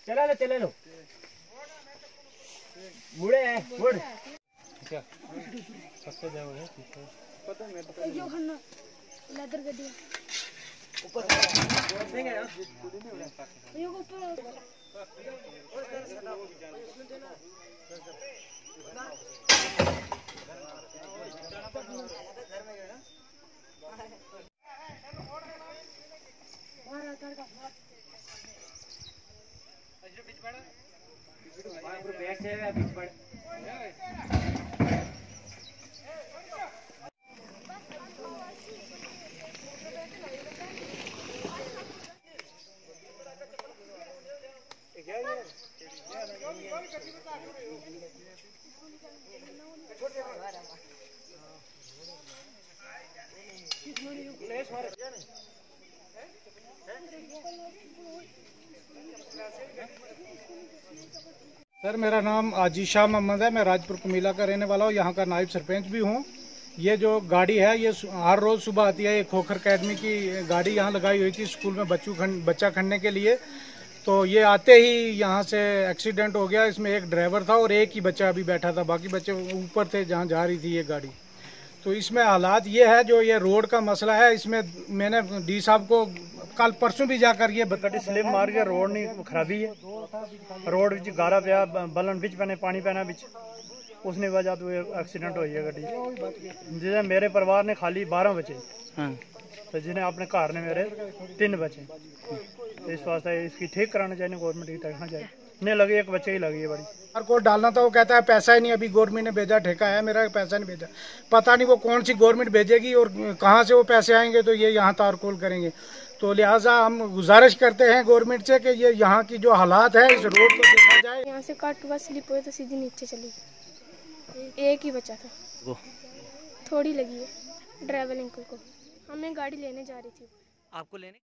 चले लो मुड़े है मुड़ क्या सबसे जाओ है पता नहीं यो खन्ना लेदर गड्डी ऊपर देंगे यार यो ऊपर सर मेरा नाम आजीशा मोहम्मद है। मैं राजपुर कुमिला का रहने वाला हूँ, यहाँ का नायब सरपंच भी हूँ। ये जो गाड़ी है ये हर रोज़ सुबह आती है। ये खोखर अकेडमी की गाड़ी यहाँ लगाई हुई थी स्कूल में बच्चा खड़ने के लिए। तो ये आते ही यहाँ से एक्सीडेंट हो गया। इसमें एक ड्राइवर था और एक ही बच्चा अभी बैठा था, बाकी बच्चे ऊपर थे जहाँ जा रही थी ये गाड़ी। तो इसमें हालात ये है, जो ये रोड का मसला है, इसमें मैंने डी साहब को कल परसों भी जाकर ये बकटी स्लिप मार के रोड नहीं खराबी है। रोड विच गारा पिया बलन बिच पैने पानी पैना बिच, उसने वजह तो एक्सीडेंट हुई है गड्डी। जिसे मेरे परिवार ने खाली 12 बचे, तो जिन्हें अपने घर ने मेरे 3 बचे। तो इस वास्ते इसकी ठीक कराना चाहिए, गवर्नमेंट की देखना चाहिए। नहीं लगी, एक बच्चे ही लगी है बड़ी। हर को डालना था, वो कहता है पैसा ही नहीं, अभी गवर्नमेंट ने भेजा, ठेका है मेरा, पैसा नहीं भेजा। पता नहीं वो कौन सी गवर्नमेंट भेजेगी और कहाँ से वो पैसे आएंगे, तो ये यहाँ तारकोल करेंगे। तो लिहाजा हम गुजारिश करते हैं गवर्नमेंट से कि ये यहाँ की जो हालात है इस रोड को देखा जाए। यहाँ से काट हुआ स्लिप हुए तो सीधी नीचे चली, एक ही बचा था, थोड़ी लगी है ड्राइवर अंकल को। हमें गाड़ी लेने जा रही थी, आपको लेने